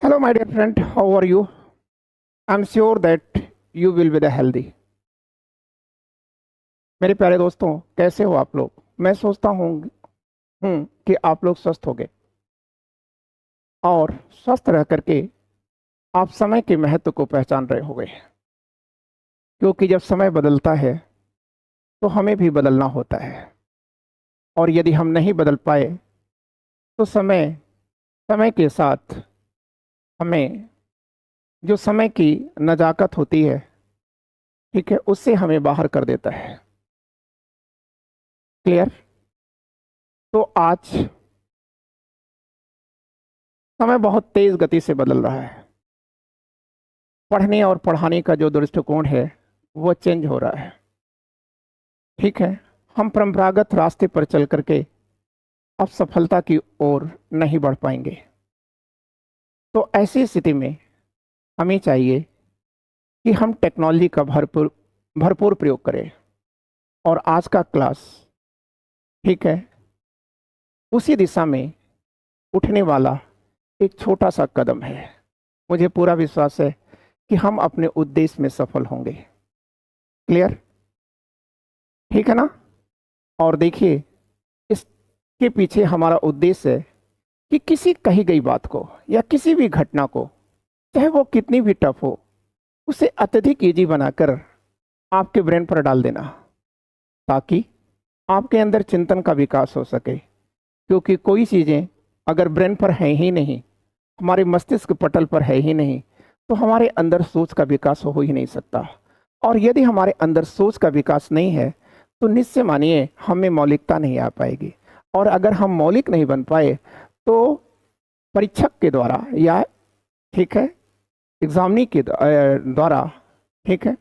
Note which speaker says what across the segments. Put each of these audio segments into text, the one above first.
Speaker 1: Hello, my dear friend. How are you? I'm sure that you will be the healthy. मेरे प्यारे दोस्तों, कैसे हो आप लोग? मैं सोचता हूँ कि आप लोग स्वस्थ होंगे और स्वस्थ रह करके आप समय के महत्व को पहचान रहे होंगे। क्योंकि जब समय बदलता है तो हमें भी बदलना होता है, और यदि हम नहीं बदल पाए तो समय समय के साथ हमें जो समय की नज़ाकत होती है, ठीक है, उससे हमें बाहर कर देता है। क्लियर? तो आज समय बहुत तेज गति से बदल रहा है। पढ़ने और पढ़ाने का जो दृष्टिकोण है वो चेंज हो रहा है। ठीक है, हम परंपरागत रास्ते पर चल करके अब सफलता की ओर नहीं बढ़ पाएंगे। तो ऐसी स्थिति में हमें चाहिए कि हम टेक्नोलॉजी का भरपूर भरपूर प्रयोग करें। और आज का क्लास, ठीक है, उसी दिशा में उठने वाला एक छोटा सा कदम है। मुझे पूरा विश्वास है कि हम अपने उद्देश्य में सफल होंगे। क्लियर? ठीक है ना? और देखिए, इसके पीछे हमारा उद्देश्य है कि किसी कही गई बात को या किसी भी घटना को, चाहे वो कितनी भी टफ हो, उसे अत्यधिक इजी बनाकर आपके ब्रेन पर डाल देना, ताकि आपके अंदर चिंतन का विकास हो सके। क्योंकि कोई चीज़ें अगर ब्रेन पर है ही नहीं, हमारे मस्तिष्क पटल पर है ही नहीं, तो हमारे अंदर सोच का विकास हो ही नहीं सकता। और यदि हमारे अंदर सोच का विकास नहीं है तो निश्चय मानिए हमें मौलिकता नहीं आ पाएगी। और अगर हम मौलिक नहीं बन पाए तो परीक्षक के द्वारा या, ठीक है, एग्जामिनी के द्वारा, ठीक है,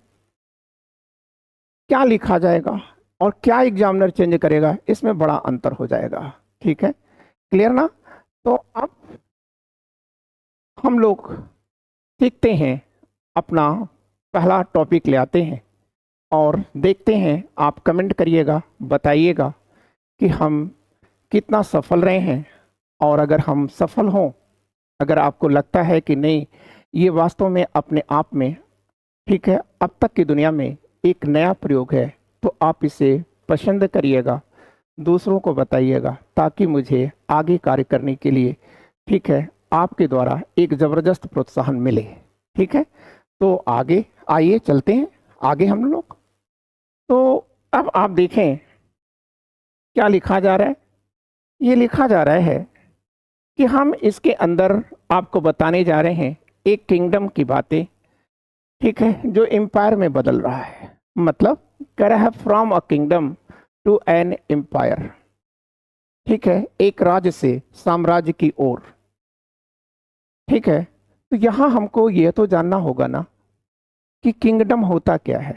Speaker 1: क्या लिखा जाएगा और क्या एग्जामिनर चेंज करेगा, इसमें बड़ा अंतर हो जाएगा। ठीक है, क्लियर ना? तो अब हम लोग सीखते हैं, अपना पहला टॉपिक ले आते हैं और देखते हैं। आप कमेंट करिएगा, बताइएगा कि हम कितना सफल रहे हैं। और अगर हम सफल हों, अगर आपको लगता है कि नहीं, ये वास्तव में अपने आप में, ठीक है, अब तक की दुनिया में एक नया प्रयोग है, तो आप इसे पसंद करिएगा, दूसरों को बताइएगा, ताकि मुझे आगे कार्य करने के लिए, ठीक है, आपके द्वारा एक ज़बरदस्त प्रोत्साहन मिले। ठीक है, तो आगे आइए, चलते हैं आगे हम लोग। तो अब आप देखें क्या लिखा जा रहा है। ये लिखा जा रहा है कि हम इसके अंदर आपको बताने जा रहे हैं एक किंगडम की बातें, ठीक है, जो एम्पायर में बदल रहा है। मतलब कह रहा है from a kingdom to an empire. ठीक है, एक राज्य से साम्राज्य की ओर। ठीक है, तो यहां हमको यह तो जानना होगा ना कि किंगडम होता क्या है।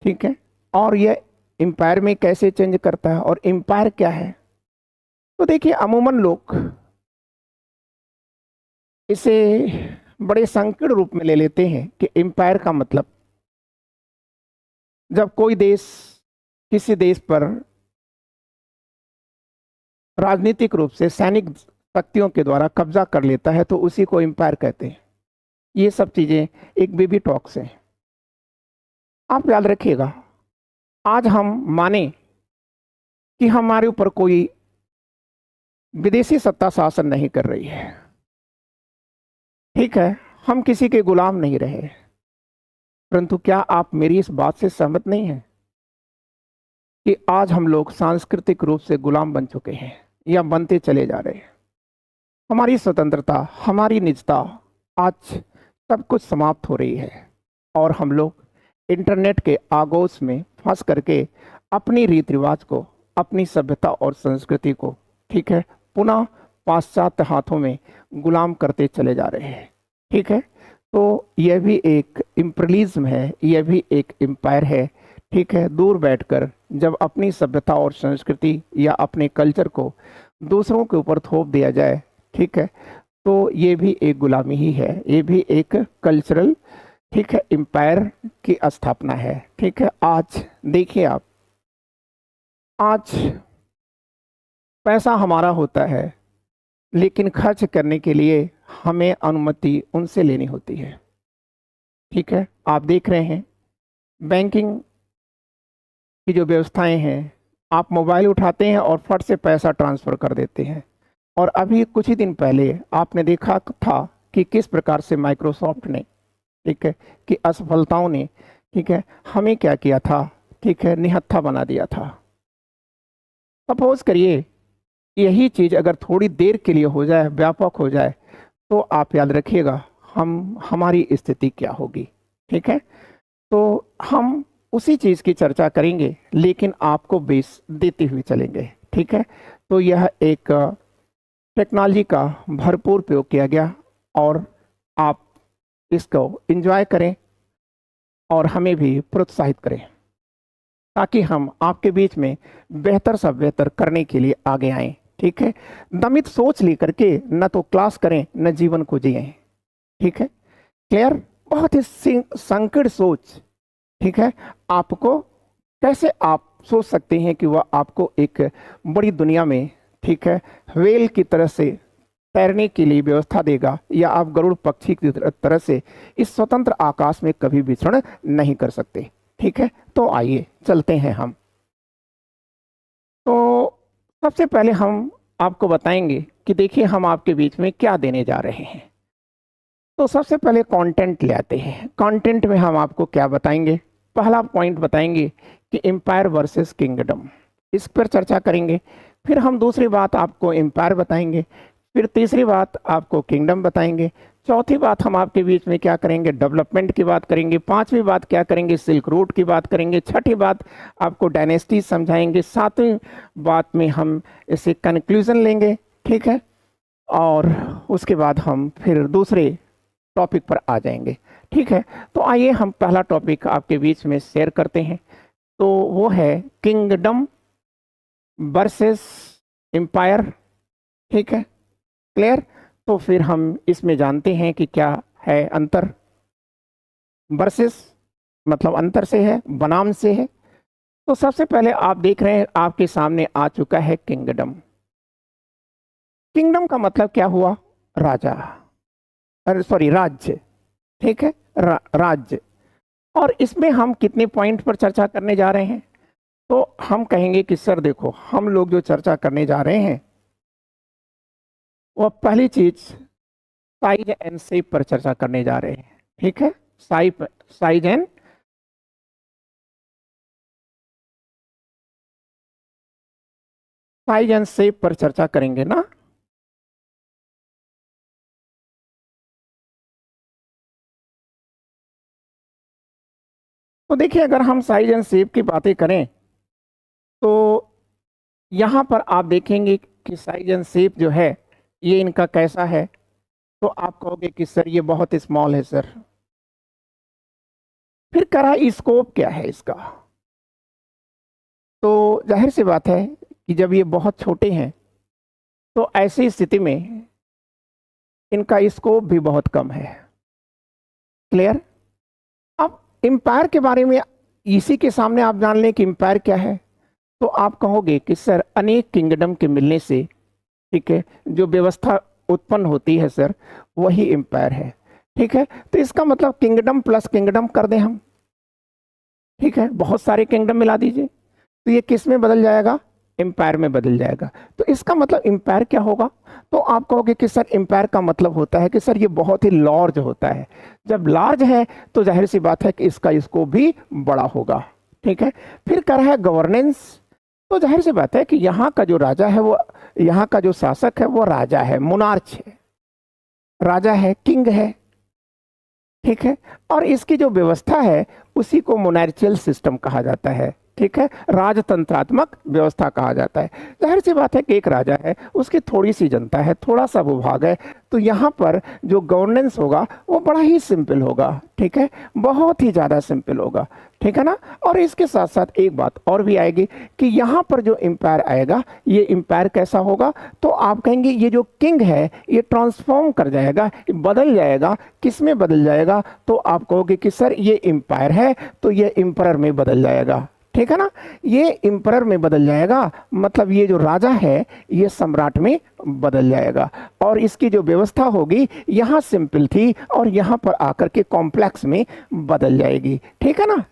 Speaker 1: ठीक है, और यह एम्पायर में कैसे चेंज करता है और एम्पायर क्या है। तो देखिए, अमूमन लोग इसे बड़े संकीर्ण रूप में ले लेते हैं कि एम्पायर का मतलब जब कोई देश किसी देश पर राजनीतिक रूप से सैनिक शक्तियों के द्वारा कब्जा कर लेता है तो उसी को एम्पायर कहते हैं। ये सब चीजें एक बेबी टॉक्स हैं, आप याद रखिएगा। आज हम माने कि हमारे ऊपर कोई विदेशी सत्ता शासन नहीं कर रही है, ठीक है, हम किसी के गुलाम नहीं रहे, परंतु क्या आप मेरी इस बात से सहमत नहीं हैं कि आज हम लोग सांस्कृतिक रूप से गुलाम बन चुके हैं या बनते चले जा रहे हैं। हमारी स्वतंत्रता, हमारी निजता आज सब कुछ समाप्त हो रही है, और हम लोग इंटरनेट के आगोश में फंस करके अपनी रीति रिवाज को, अपनी सभ्यता और संस्कृति को, ठीक है, पुनः पाश्चात्य हाथों में गुलाम करते चले जा रहे हैं। ठीक है, तो यह भी एक इम्पीरियलिज्म है, यह भी एक एम्पायर है। ठीक है, दूर बैठकर जब अपनी सभ्यता और संस्कृति या अपने कल्चर को दूसरों के ऊपर थोप दिया जाए, ठीक है, तो ये भी एक गुलामी ही है, ये भी एक कल्चरल, ठीक है, एम्पायर की स्थापना है। ठीक है, आज देखिए आप, आज पैसा हमारा होता है, लेकिन खर्च करने के लिए हमें अनुमति उनसे लेनी होती है। ठीक है, आप देख रहे हैं बैंकिंग की जो व्यवस्थाएं हैं, आप मोबाइल उठाते हैं और फट से पैसा ट्रांसफ़र कर देते हैं। और अभी कुछ ही दिन पहले आपने देखा था कि किस प्रकार से माइक्रोसॉफ्ट ने, ठीक है, कि असफलताओं ने, ठीक है, हमें क्या किया था, ठीक है, निहत्था बना दिया था। सपोज करिए यही चीज़ अगर थोड़ी देर के लिए हो जाए, व्यापक हो जाए, तो आप याद रखिएगा हमारी स्थिति क्या होगी। ठीक है, तो हम उसी चीज़ की चर्चा करेंगे, लेकिन आपको बेस देते हुए चलेंगे। ठीक है, तो यह एक टेक्नोलॉजी का भरपूर प्रयोग किया गया और आप इसको एंजॉय करें और हमें भी प्रोत्साहित करें, ताकि हम आपके बीच में बेहतर से बेहतर करने के लिए आगे आएं। ठीक है, दमित सोच लेकर के न तो क्लास करें न जीवन को जिएं। ठीक है, क्लियर? बहुत ही संकीर्ण सोच, ठीक है, आपको कैसे आप सोच सकते हैं कि वह आपको एक बड़ी दुनिया में, ठीक है, व्हेल की तरह से तैरने के लिए व्यवस्था देगा, या आप गरुड़ पक्षी की तरह से इस स्वतंत्र आकाश में कभी विचरण नहीं कर सकते। ठीक है, तो आइए चलते हैं हम। तो सबसे पहले हम आपको बताएंगे कि देखिए हम आपके बीच में क्या देने जा रहे हैं। तो सबसे पहले कंटेंट ले आते हैं। कंटेंट में हम आपको क्या बताएंगे? पहला पॉइंट बताएंगे कि एम्पायर वर्सेस किंगडम, इस पर चर्चा करेंगे। फिर हम दूसरी बात आपको एम्पायर बताएंगे, फिर तीसरी बात आपको किंगडम बताएंगे, चौथी बात हम आपके बीच में क्या करेंगे, डेवलपमेंट की बात करेंगे, पांचवी बात क्या करेंगे, सिल्क रूट की बात करेंगे, छठी बात आपको डायनेस्टी समझाएंगे, सातवीं बात में हम इसे कंक्लूजन लेंगे। ठीक है, और उसके बाद हम फिर दूसरे टॉपिक पर आ जाएंगे। ठीक है, तो आइए हम पहला टॉपिक आपके बीच में शेयर करते हैं। तो वो है किंगडम वर्सेस एम्पायर। ठीक है, क्लियर? तो फिर हम इसमें जानते हैं कि क्या है अंतर। वर्सेस मतलब अंतर से है, बनाम से है। तो सबसे पहले आप देख रहे हैं आपके सामने आ चुका है किंगडम। किंगडम का मतलब क्या हुआ? राजा, अरे सॉरी, राज्य। ठीक है, राज्य। और इसमें हम कितने पॉइंट पर चर्चा करने जा रहे हैं? तो हम कहेंगे कि सर देखो, हम लोग जो चर्चा करने जा रहे हैं वो पहली चीज साइज एंड शेप पर चर्चा करने जा रहे हैं। ठीक है, साइज एंड शेप पर चर्चा करेंगे ना। तो देखिए अगर हम साइज एंड शेप की बातें करें तो यहां पर आप देखेंगे कि साइज एंड शेप जो है ये इनका कैसा है। तो आप कहोगे कि सर ये बहुत स्मॉल है सर। फिर करा स्कोप क्या है इसका? तो जाहिर सी बात है कि जब ये बहुत छोटे हैं तो ऐसी स्थिति में इनका स्कोप भी बहुत कम है। क्लियर? अब एम्पायर के बारे में इसी के सामने आप जान लें कि एम्पायर क्या है। तो आप कहोगे कि सर अनेक किंगडम के मिलने से, ठीक है, जो व्यवस्था उत्पन्न होती है सर, वही एम्पायर है। ठीक है, तो इसका मतलब किंगडम प्लस किंगडम कर दें हम। ठीक है, बहुत सारे किंगडम मिला दीजिए तो ये किस में बदल जाएगा? एम्पायर में बदल जाएगा। तो इसका मतलब एम्पायर क्या होगा? तो आप कहोगे कि सर एम्पायर का मतलब होता है कि सर ये बहुत ही लार्ज होता है। जब लार्ज है तो जाहिर सी बात है कि इसका स्कोप भी बड़ा होगा। ठीक है, फिर कर है गवर्नेंस। तो जाहिर सी बात है कि यहाँ का जो राजा है, वो यहाँ का जो शासक है वो राजा है, मोनार्च है, राजा है, किंग है। ठीक है, और इसकी जो व्यवस्था है उसी को मोनार्चियल सिस्टम कहा जाता है। ठीक है, राजतंत्रात्मक व्यवस्था कहा जाता है। जाहिर सी बात है कि एक राजा है, उसकी थोड़ी सी जनता है, थोड़ा सा भूभाग है, तो यहाँ पर जो गवर्नेंस होगा वो बड़ा ही सिंपल होगा। ठीक है, बहुत ही ज़्यादा सिंपल होगा। ठीक है ना? और इसके साथ साथ एक बात और भी आएगी कि यहाँ पर जो एम्पायर आएगा, ये एम्पायर कैसा होगा? तो आप कहेंगे ये जो किंग है ये ट्रांसफॉर्म कर जाएगा, बदल जाएगा। किस में बदल जाएगा? तो आप कहोगे कि सर ये एम्पायर है तो ये एम्पायर में बदल जाएगा। ठीक है ना। ये एम्परर में बदल जाएगा, मतलब ये जो राजा है ये सम्राट में बदल जाएगा, और इसकी जो व्यवस्था होगी यहाँ सिंपल थी और यहाँ पर आकर के कॉम्प्लेक्स में बदल जाएगी, ठीक है ना।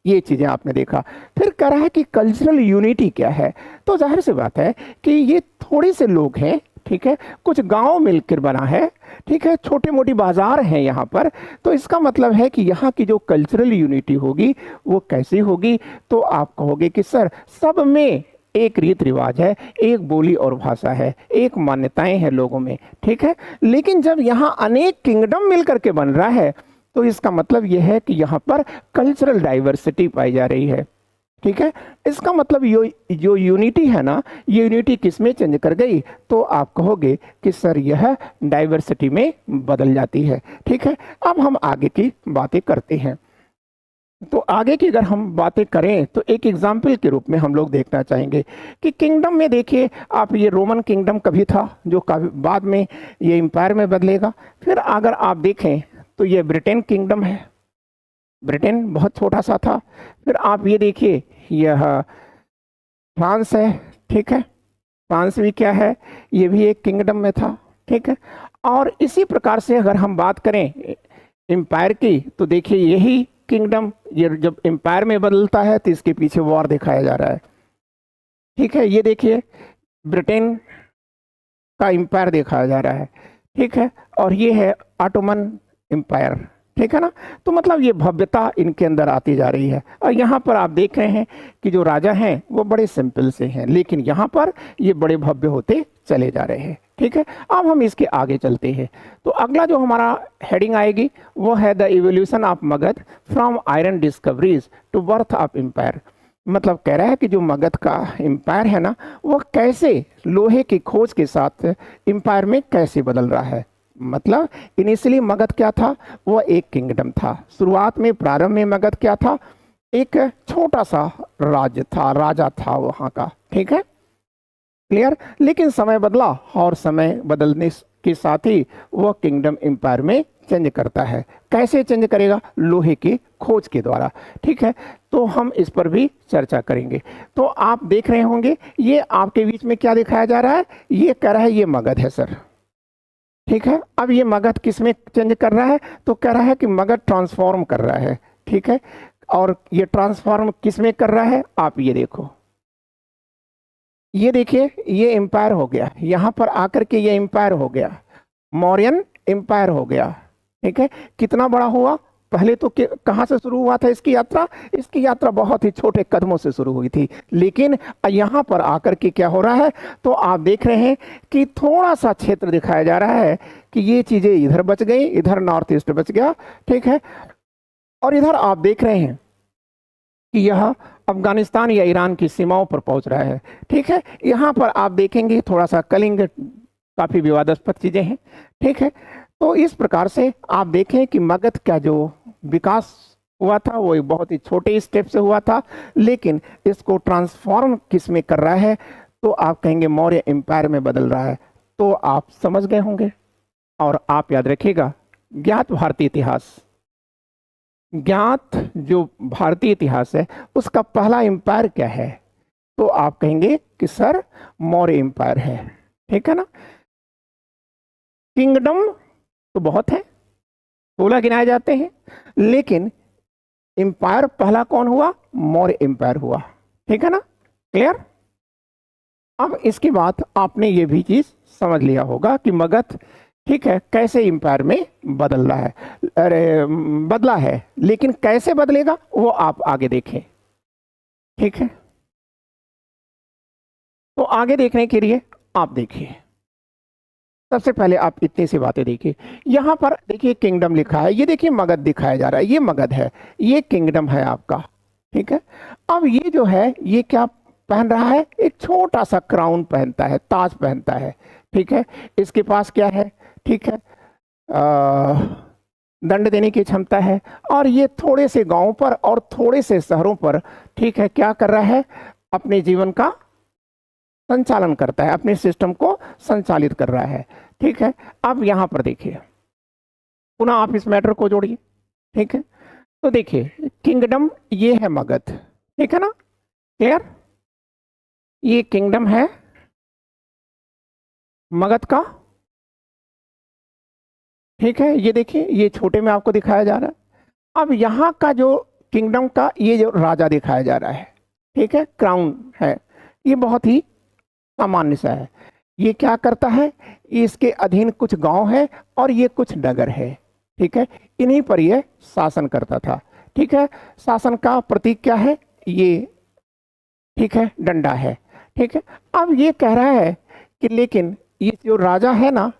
Speaker 1: ये चीजें आपने देखा। फिर कह रहा है कि कल्चरल यूनिटी क्या है, तो जाहिर सी बात है कि ये थोड़े से लोग हैं, ठीक है, कुछ गांव मिलकर बना है, ठीक है, छोटे मोटी बाजार हैं यहाँ पर। तो इसका मतलब है कि यहाँ की जो कल्चरल यूनिटी होगी वो कैसी होगी, तो आप कहोगे कि सर सब में एक रीत रिवाज है, एक बोली और भाषा है, एक मान्यताएं हैं लोगों में, ठीक है। लेकिन जब यहाँ अनेक किंगडम मिलकर के बन रहा है तो इसका मतलब यह है कि यहाँ पर कल्चरल डाइवर्सिटी पाई जा रही है, ठीक है। इसका मतलब जो यूनिटी है ना, ये यूनिटी किस में चेंज कर गई, तो आप कहोगे कि सर यह डाइवर्सिटी में बदल जाती है, ठीक है। अब हम आगे की बातें करते हैं। तो आगे की अगर हम बातें करें तो एक एग्जाम्पल के रूप में हम लोग देखना चाहेंगे कि किंगडम में देखिए आप, ये रोमन किंगडम कभी था जो काफी बाद में ये एम्पायर में बदलेगा। फिर अगर आप देखें तो ये ब्रिटेन किंगडम है, ब्रिटेन बहुत छोटा सा था। फिर आप ये देखिए यह फ्रांस है, ठीक है, फ्रांस भी क्या है, ये भी एक किंगडम में था, ठीक है। और इसी प्रकार से अगर हम बात करें एम्पायर की तो देखिए यही किंगडम ये जब एम्पायर में बदलता है तो इसके पीछे वॉर दिखाया जा रहा है, ठीक है। ये देखिए ब्रिटेन का एम्पायर दिखाया जा रहा है, ठीक है, और ये है ऑटोमन एम्पायर, ठीक है ना। तो मतलब ये भव्यता इनके अंदर आती जा रही है। और यहाँ पर आप देख रहे हैं कि जो राजा हैं वो बड़े सिंपल से हैं, लेकिन यहाँ पर ये बड़े भव्य होते चले जा रहे हैं, ठीक है। अब हम इसके आगे चलते हैं। तो अगला जो हमारा हेडिंग आएगी वो है the evolution of Magadha from iron discoveries to birth of empire. मतलब कह रहा है कि जो मगध का एम्पायर है ना, वो कैसे लोहे की खोज के साथ एम्पायर में कैसे बदल रहा है। मतलब इनिशियली मगध क्या था, वो एक किंगडम था। शुरुआत में प्रारंभ में मगध क्या था, एक छोटा सा राज्य था, राजा था वहाँ का, ठीक है, क्लियर। लेकिन समय बदला और समय बदलने के साथ ही वह किंगडम एम्पायर में चेंज करता है। कैसे चेंज करेगा, लोहे की खोज के द्वारा, ठीक है। तो हम इस पर भी चर्चा करेंगे। तो आप देख रहे होंगे ये आपके बीच में क्या दिखाया जा रहा है, ये कह रहा है ये मगध है सर, ठीक है। अब ये मगध किस में चेंज कर रहा है, तो कह रहा है कि मगध ट्रांसफॉर्म कर रहा है, ठीक है। और ये ट्रांसफॉर्म किस में कर रहा है, आप ये देखो, ये देखिए ये एम्पायर हो गया, यहाँ पर आकर के ये एम्पायर हो गया, मौर्यन एम्पायर हो गया, ठीक है। कितना बड़ा हुआ, पहले तो कहाँ से शुरू हुआ था इसकी यात्रा, इसकी यात्रा बहुत ही छोटे कदमों से शुरू हुई थी। लेकिन यहाँ पर आकर के क्या हो रहा है, तो आप देख रहे हैं कि थोड़ा सा क्षेत्र दिखाया जा रहा है कि ये चीजें इधर बच गई, इधर नॉर्थ ईस्ट बच गया, ठीक है। और इधर आप देख रहे हैं कि यह अफगानिस्तान या ईरान की सीमाओं पर पहुंच रहा है, ठीक है। यहाँ पर आप देखेंगे थोड़ा सा कलिंग, काफी विवादास्पद चीजें हैं, ठीक है। तो इस प्रकार से आप देखें कि मगध का जो विकास हुआ था वो एक बहुत ही छोटे स्टेप से हुआ था, लेकिन इसको ट्रांसफॉर्म किस में कर रहा है, तो आप कहेंगे मौर्य एम्पायर में बदल रहा है। तो आप समझ गए होंगे। और आप याद रखिएगा ज्ञात भारतीय इतिहास, ज्ञात जो भारतीय इतिहास है उसका पहला एम्पायर क्या है, तो आप कहेंगे कि सर मौर्य एम्पायर है, ठीक है ना। किंगडम तो बहुत है, 16 गिनाए जाते हैं, लेकिन एम्पायर पहला कौन हुआ, मौर्य एम्पायर हुआ, ठीक है ना, क्लियर। अब इसके बाद आपने ये भी चीज समझ लिया होगा कि मगध, ठीक है, कैसे एम्पायर में बदल रहा है, अरे बदला है, लेकिन कैसे बदलेगा वो आप आगे देखें, ठीक है। तो आगे देखने के लिए आप देखिए, सबसे पहले आप इतनी सी बातें देखिए। यहां पर देखिए किंगडम लिखा है, ये देखिए मगध दिखाया जा रहा है, ये मगध है, ये किंगडम है आपका, ठीक है। अब ये जो है ये क्या पहन रहा है, एक छोटा सा क्राउन पहनता है, ताज पहनता है, ठीक है। इसके पास क्या है, ठीक है, दंड देने की क्षमता है। और ये थोड़े से गांवों पर और थोड़े से शहरों पर, ठीक है, क्या कर रहा है, अपने जीवन का संचालन करता है, अपने सिस्टम को संचालित कर रहा है, ठीक है। अब यहां पर देखिए, पुनः आप इस मैटर को जोड़िए, ठीक है। तो देखिए किंगडम ये है मगध, ठीक है ना, क्लियर? ये किंगडम है मगध का, ठीक है। ये देखिए, ये छोटे में आपको दिखाया जा रहा है। अब यहाँ का जो किंगडम का ये जो राजा दिखाया जा रहा है, ठीक है, क्राउन है, ये बहुत ही सामान्य सा है। ये क्या करता है, इसके अधीन कुछ गांव है और ये कुछ नगर है, ठीक है। इन्हीं पर ये शासन करता था, ठीक है। शासन का प्रतीक क्या है, ये, ठीक है, डंडा है, ठीक है। अब ये कह रहा है कि लेकिन ये जो राजा है ना,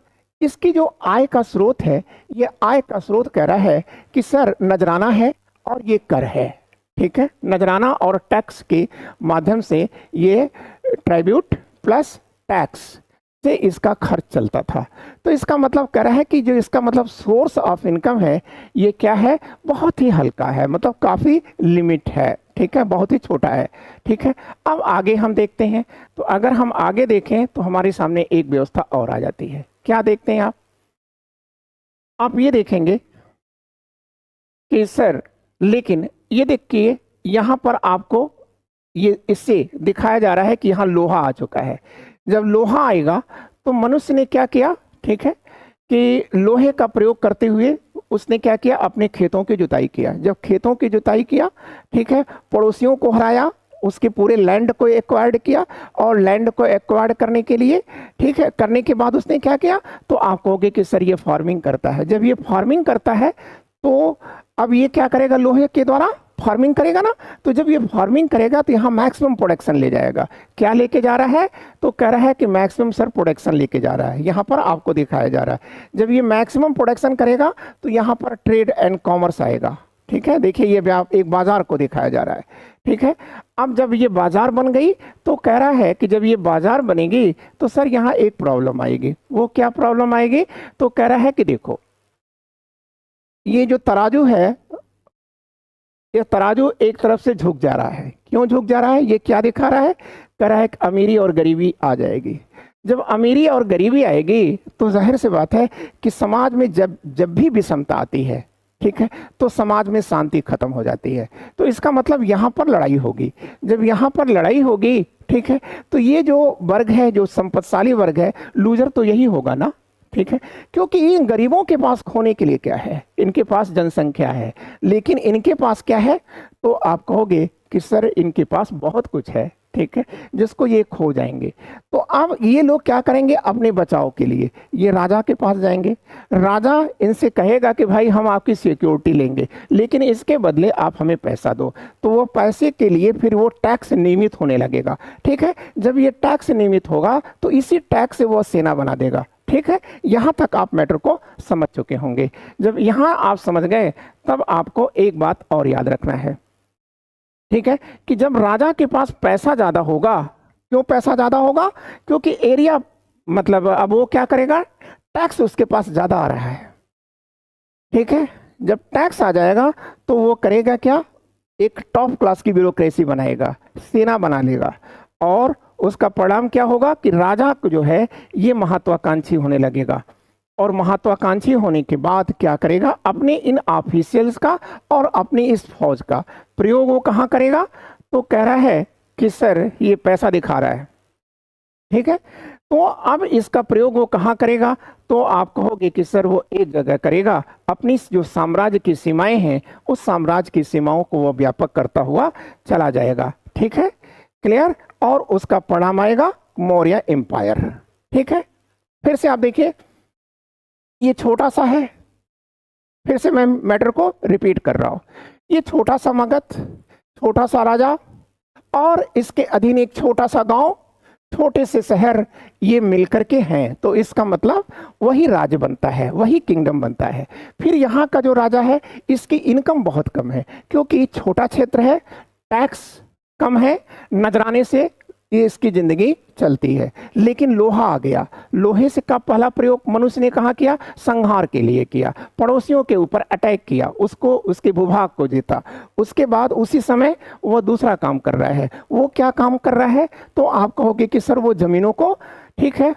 Speaker 1: इसकी जो आय का स्रोत है, ये आय का स्रोत कह रहा है कि सर नजराना है और ये कर है, ठीक है। नजराना और टैक्स के माध्यम से ये ट्राइब्यूट प्लस टैक्स से इसका खर्च चलता था। तो इसका मतलब कह रहा है कि जो इसका मतलब सोर्स ऑफ इनकम है, ये क्या है, बहुत ही हल्का है, मतलब काफ़ी लिमिट है, ठीक है, बहुत ही छोटा है, ठीक है। अब आगे हम देखते हैं। तो अगर हम आगे देखें तो हमारे सामने एक व्यवस्था और आ जाती है। क्या देखते हैं आप ये देखेंगे कि सर लेकिन ये देखिए, यहाँ पर आपको ये इससे दिखाया जा रहा है कि यहाँ लोहा आ चुका है। जब लोहा आएगा तो मनुष्य ने क्या किया, ठीक है, कि लोहे का प्रयोग करते हुए उसने क्या किया, अपने खेतों की जुताई किया। जब खेतों की जुताई किया, ठीक है, पड़ोसियों को हराया, उसके पूरे लैंड को एक्वायर्ड किया, और लैंड को एक्वायर्ड करने के लिए, ठीक है, करने के बाद उसने क्या किया, तो आप कहोगे कि सर ये फार्मिंग करता है। जब ये फार्मिंग करता है तो अब ये क्या करेगा, लोहे के द्वारा फार्मिंग करेगा ना। तो जब ये फार्मिंग करेगा तो यहाँ मैक्सिमम प्रोडक्शन ले जाएगा। क्या लेके जा रहा है, तो कह रहा है कि मैक्सिमम सर प्रोडक्शन लेके जा रहा है। यहाँ पर आपको दिखाया जा रहा है, जब ये मैक्सिमम प्रोडक्शन करेगा तो यहाँ पर ट्रेड एंड कॉमर्स आएगा, ठीक है। देखिए ये एक बाजार को दिखाया जा रहा है, ठीक है। अब जब ये बाजार बन गई तो कह रहा है कि जब ये बाजार बनेगी तो सर यहाँ एक प्रॉब्लम आएगी। वो क्या प्रॉब्लम आएगी, तो कह रहा है कि देखो ये जो तराजू है, ये तराजू एक तरफ से झुक जा रहा है। क्यों झुक जा रहा है, ये क्या दिखा रहा है, कह रहा है कि अमीरी और गरीबी आ जाएगी। जब अमीरी और गरीबी आएगी तो जाहिर सी बात है कि समाज में जब भी विषमता आती है, ठीक है, तो समाज में शांति खत्म हो जाती है। तो इसका मतलब यहाँ पर लड़ाई होगी। जब यहाँ पर लड़ाई होगी, ठीक है, तो ये जो वर्ग है, जो संपत्तिशाली वर्ग है, लूजर तो यही होगा ना, ठीक है। क्योंकि इन गरीबों के पास खोने के लिए क्या है, इनके पास जनसंख्या है, लेकिन इनके पास क्या है, तो आप कहोगे कि सर इनके पास बहुत कुछ है, ठीक है, जिसको ये खो जाएंगे। तो अब ये लोग क्या करेंगे, अपने बचाव के लिए ये राजा के पास जाएंगे। राजा इनसे कहेगा कि भाई हम आपकी सिक्योरिटी लेंगे, लेकिन इसके बदले आप हमें पैसा दो। तो वो पैसे के लिए फिर वो टैक्स नियमित होने लगेगा, ठीक है। जब ये टैक्स नियमित होगा तो इसी टैक्स से वो सेना बना देगा, ठीक है। यहां तक आप मैटर को समझ चुके होंगे। जब यहां आप समझ गए तब आपको एक बात और याद रखना है, ठीक है, कि जब राजा के पास पैसा ज्यादा होगा, क्यों पैसा ज्यादा होगा, क्योंकि एरिया, मतलब अब वो क्या करेगा, टैक्स उसके पास ज्यादा आ रहा है, ठीक है। जब टैक्स आ जाएगा तो वो करेगा क्या, एक टॉप क्लास की ब्यूरोक्रेसी बनाएगा, सेना बना लेगा, और उसका परिणाम क्या होगा कि राजा जो है ये महत्वाकांक्षी होने लगेगा। और महत्वाकांक्षी होने के बाद क्या करेगा, अपने इन ऑफिशियल्स का और अपनी इस फौज का प्रयोग वो कहाँ करेगा, तो कह रहा है कि सर ये पैसा दिखा रहा है, ठीक है। तो अब इसका प्रयोग वो कहाँ करेगा, तो आप कहोगे कि सर वो एक जगह करेगा, अपनी जो साम्राज्य की सीमाएं हैं उस साम्राज्य की सीमाओं को वो व्यापक करता हुआ चला जाएगा, ठीक है, क्लियर। और उसका परिणाम आएगा मौर्य एम्पायर, ठीक है। फिर से आप देखिए, ये छोटा सा है, फिर से मैं मैटर को रिपीट कर रहा हूं, ये छोटा सा मगध, छोटा सा राजा, और इसके अधीन एक छोटा सा गांव, छोटे से शहर, ये मिलकर के हैं। तो इसका मतलब वही राज्य बनता है, वही किंगडम बनता है। फिर यहाँ का जो राजा है इसकी इनकम बहुत कम है, क्योंकि छोटा क्षेत्र है, टैक्स कम है, नजराने से ये इसकी जिंदगी चलती है। लेकिन लोहा आ गया, लोहे से का पहला प्रयोग मनुष्य ने कहाँ किया, संहार के लिए किया, पड़ोसियों के ऊपर अटैक किया, उसको, उसके भूभाग को जीता। उसके बाद उसी समय वो दूसरा काम कर रहा है। वो क्या काम कर रहा है, तो आप कहोगे कि सर वो जमीनों को, ठीक है,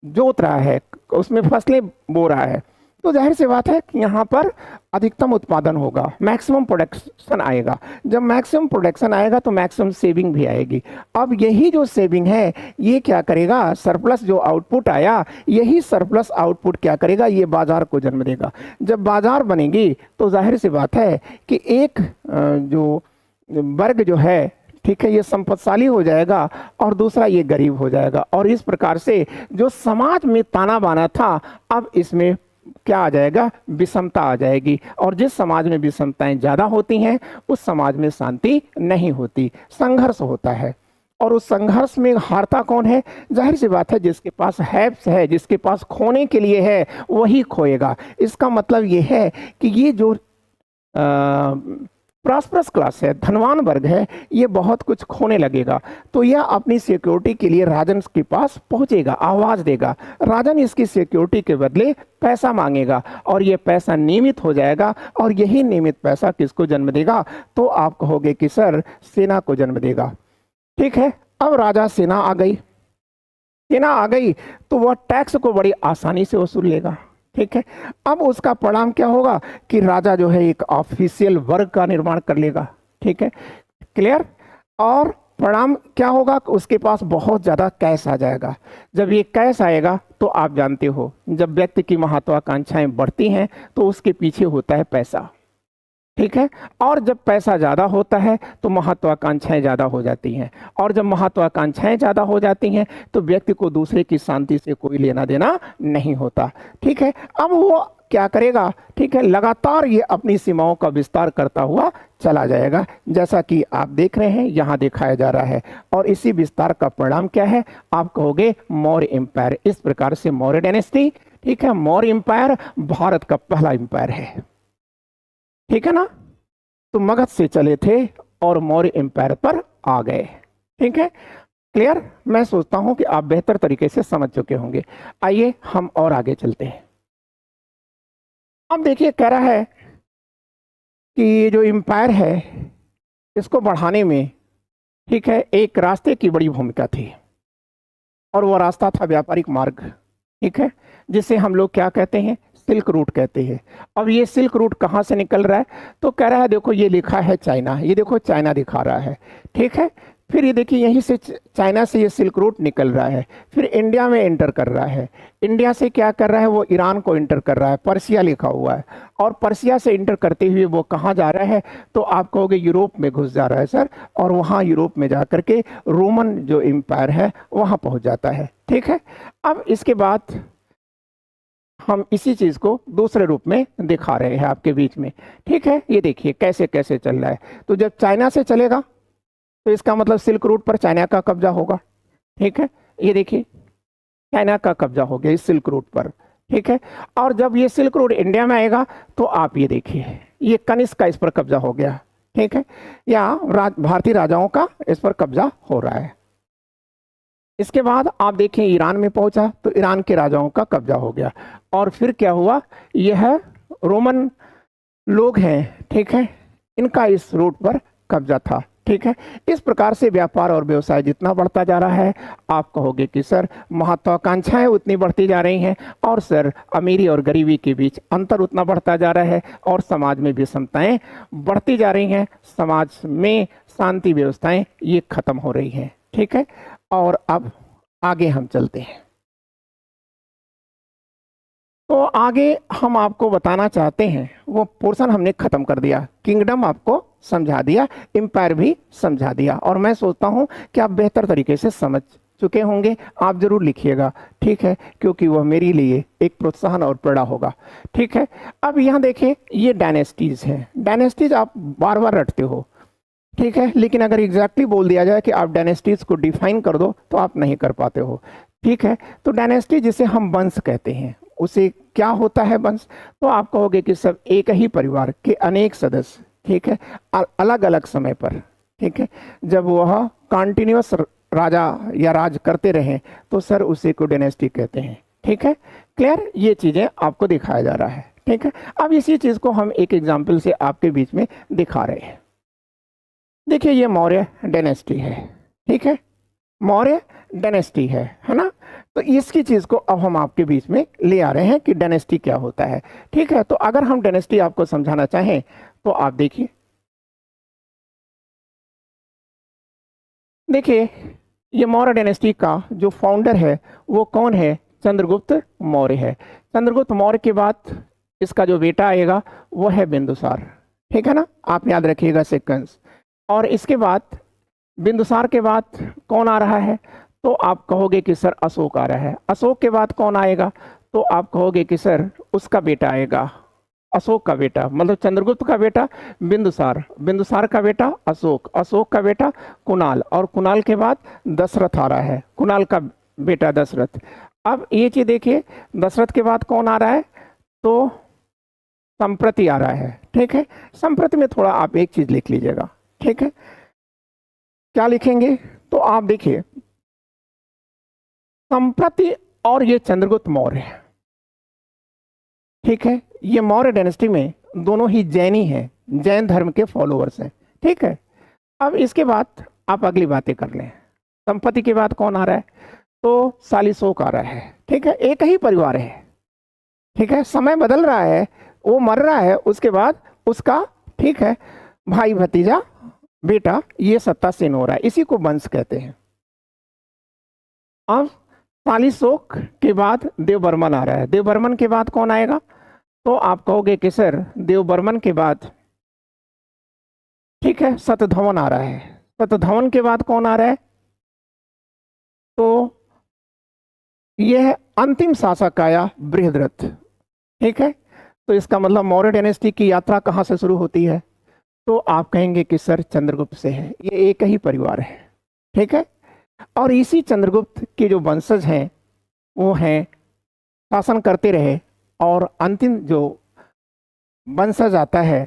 Speaker 1: जोत रहा है, उसमें फसलें बो रहा है। तो जाहिर सी बात है कि यहाँ पर अधिकतम उत्पादन होगा, मैक्सिमम प्रोडक्शन आएगा। जब मैक्सिमम प्रोडक्शन आएगा तो मैक्सिमम सेविंग भी आएगी। अब यही जो सेविंग है ये क्या करेगा, सरप्लस जो आउटपुट आया, यही सरप्लस आउटपुट क्या करेगा, ये बाजार को जन्म देगा। जब बाजार बनेगी तो जाहिर सी बात है कि एक जो वर्ग जो है, ठीक है, ये संपत्तिशाली हो जाएगा और दूसरा ये गरीब हो जाएगा। और इस प्रकार से जो समाज में ताना बाना था, अब इसमें क्या आ जाएगा, विषमता आ जाएगी। और जिस समाज में विषमताएं ज्यादा होती हैं उस समाज में शांति नहीं होती, संघर्ष होता है। और उस संघर्ष में हारता कौन है, जाहिर सी बात है जिसके पास हैप्स है, जिसके पास खोने के लिए है, वही खोएगा। इसका मतलब ये है कि ये जो प्रॉस्परस क्लास है, धनवान वर्ग है, ये बहुत कुछ खोने लगेगा। तो यह अपनी सिक्योरिटी के लिए राजन के पास पहुंचेगा, आवाज देगा। राजन इसकी सिक्योरिटी के बदले पैसा मांगेगा और ये पैसा नियमित हो जाएगा। और यही नियमित पैसा किसको जन्म देगा, तो आप कहोगे कि सर सेना को जन्म देगा। ठीक है, अब राजा सेना आ गई, सेना आ गई तो वह टैक्स को बड़ी आसानी से वसूल लेगा। ठीक है, अब उसका परिणाम क्या होगा कि राजा जो है एक ऑफिशियल वर्ग का निर्माण कर लेगा। ठीक है, क्लियर। और परिणाम क्या होगा, उसके पास बहुत ज्यादा कैश आ जाएगा। जब ये कैश आएगा तो आप जानते हो जब व्यक्ति की महत्वाकांक्षाएं बढ़ती हैं तो उसके पीछे होता है पैसा। ठीक है, और जब पैसा ज्यादा होता है तो महत्वाकांक्षाएं ज्यादा हो जाती हैं। और जब महत्वाकांक्षाएं ज्यादा हो जाती हैं तो व्यक्ति को दूसरे की शांति से कोई लेना देना नहीं होता। ठीक है, अब वो क्या करेगा, ठीक है, लगातार ये अपनी सीमाओं का विस्तार करता हुआ चला जाएगा, जैसा कि आप देख रहे हैं यहां दिखाया जा रहा है। और इसी विस्तार का परिणाम क्या है, आप कहोगे मौर्य एम्पायर। इस प्रकार से मौर्य डायनेस्टी, ठीक है, मौर्य एम्पायर भारत का पहला एम्पायर है। ठीक है ना, तो मगध से चले थे और मौर्य एम्पायर पर आ गए। ठीक है, क्लियर। मैं सोचता हूं कि आप बेहतर तरीके से समझ चुके होंगे। आइए हम और आगे चलते हैं। अब देखिए, कह रहा है कि ये जो एम्पायर है इसको बढ़ाने में, ठीक है, एक रास्ते की बड़ी भूमिका थी और वो रास्ता था व्यापारिक मार्ग। ठीक है, जिसे हम लोग क्या कहते हैं, सिल्क रूट कहते हैं। अब ये सिल्क रूट कहाँ से निकल रहा है, तो कह रहा है देखो ये लिखा है चाइना, ये देखो चाइना दिखा रहा है। ठीक है, फिर ये देखिए यहीं से चाइना से ये सिल्क रूट निकल रहा है, फिर इंडिया में एंटर कर रहा है। इंडिया से क्या कर रहा है, वो ईरान को एंटर कर रहा है, पर्सिया लिखा हुआ है। और पर्सिया से एंटर करते हुए वो कहाँ जा रहा है, तो आप कहोगे यूरोप में घुस जा रहा है सर। और वहाँ यूरोप में जा करके रोमन जो एम्पायर है वहाँ पहुँच जाता है। ठीक है, अब इसके बाद हम इसी चीज को दूसरे रूप में दिखा रहे हैं आपके बीच में। ठीक है, ये देखिए कैसे कैसे चल रहा है। तो जब चाइना से चलेगा तो इसका मतलब सिल्क रूट पर चाइना का कब्जा होगा। ठीक है, ये देखिए चाइना का कब्जा हो गया इस सिल्क रूट पर। ठीक है, और जब ये सिल्क रूट इंडिया में आएगा तो आप ये देखिए ये कनिष्क का इस पर कब्जा हो गया। ठीक है, या भारतीय राजाओं का इस पर कब्जा हो रहा है। इसके बाद आप देखें ईरान में पहुंचा तो ईरान के राजाओं का कब्जा हो गया। और फिर क्या हुआ, यह रोमन लोग हैं, ठीक है, इनका इस रूट पर कब्जा था। ठीक है, इस प्रकार से व्यापार और व्यवसाय जितना बढ़ता जा रहा है, आप कहोगे कि सर महत्वाकांक्षाएं उतनी बढ़ती जा रही हैं और सर अमीरी और गरीबी के बीच अंतर उतना बढ़ता जा रहा है और समाज में विषमताएं बढ़ती जा रही हैं, समाज में शांति व्यवस्थाएं ये खत्म हो रही हैं। ठीक है, और अब आगे हम चलते हैं। तो आगे हम आपको बताना चाहते हैं, वो पोर्शन हमने खत्म कर दिया, किंगडम आपको समझा दिया, एम्पायर भी समझा दिया। और मैं सोचता हूं कि आप बेहतर तरीके से समझ चुके होंगे। आप जरूर लिखिएगा, ठीक है, क्योंकि वह मेरे लिए एक प्रोत्साहन और प्रेरणा होगा। ठीक है, अब यहाँ देखें ये डायनेस्टीज हैं। डायनेस्टीज आप बार बार रटते हो, ठीक है, लेकिन अगर एग्जैक्टली बोल दिया जाए कि आप डायनेस्टीज को डिफाइन कर दो तो आप नहीं कर पाते हो। ठीक है, तो डायनेस्टी जिसे हम वंश कहते हैं, उसे क्या होता है वंश, तो आप कहोगे कि सब एक ही परिवार के अनेक सदस्य, ठीक है, अलग अलग समय पर, ठीक है, जब वह कंटिन्यूअस राजा या राज करते रहे तो सर उसे को डायनेस्टी कहते हैं। ठीक है, क्लियर, ये चीजें आपको दिखाया जा रहा है। ठीक है, अब इसी चीज को हम एक एग्जाम्पल से आपके बीच में दिखा रहे हैं। देखिए ये मौर्य डायनेस्टी है। ठीक है, मौर्य डायनेस्टी है ना। तो इसकी चीज को अब हम आपके बीच में ले आ रहे हैं कि डायनेस्टी क्या होता है। ठीक है, तो अगर हम डायनेस्टी आपको समझाना चाहें तो आप देखिए, ये मौर्य डायनेस्टी का जो फाउंडर है वो कौन है? चंद्रगुप्त मौर्य है। चंद्रगुप्त मौर्य के बाद इसका जो बेटा आएगा वो है बिंदुसार। ठीक है ना, आप याद रखिएगा सीक्वेंस। और इसके बाद बिंदुसार के बाद कौन आ रहा है? तो आप कहोगे कि सर अशोक आ रहा है। अशोक के बाद कौन आएगा? तो आप कहोगे कि सर उसका बेटा आएगा, अशोक का बेटा, मतलब चंद्रगुप्त का बेटा बिंदुसार, बिंदुसार का बेटा अशोक, अशोक का बेटा कुणाल, और कुणाल के बाद दशरथ आ रहा है, कुणाल का बेटा दशरथ। अब ये चीज देखिए, दशरथ के बाद कौन आ रहा है? तो संप्रति आ रहा है। ठीक है, संप्रति में थोड़ा आप एक चीज लिख लीजिएगा। ठीक है, क्या लिखेंगे? तो आप देखिए, संप्रति और ये चंद्रगुप्त मौर्य, ठीक है, ये मौर्य डायनेस्टी में दोनों ही जैनी हैं, जैन धर्म के फॉलोअर्स हैं। ठीक है, अब इसके बाद आप अगली बातें कर लें। संपत्ति के बाद कौन आ रहा है? तो सालिशोक आ रहा है। ठीक है, एक ही परिवार है। ठीक है, समय बदल रहा है, वो मर रहा है, उसके बाद उसका, ठीक है, भाई भतीजा बेटा ये सत्तासीन हो रहा है, इसी को वंश कहते हैं। अब सालिशोक के बाद देवबर्मन आ रहा है। देवबर्मन के बाद कौन आएगा? तो आप कहोगे कि सर देवबर्मन के बाद, ठीक है, शतधवन आ रहा है। शतधवन के बाद कौन आ रहा है? तो यह अंतिम शासक आया बृहद्रथ। ठीक है, तो इसका मतलब मौर्य डायनेस्टी की यात्रा कहाँ से शुरू होती है? तो आप कहेंगे कि सर चंद्रगुप्त से है, ये एक ही परिवार है। ठीक है, और इसी चंद्रगुप्त के जो वंशज हैं वो हैं, शासन करते रहे, और अंतिम जो वंशज आता है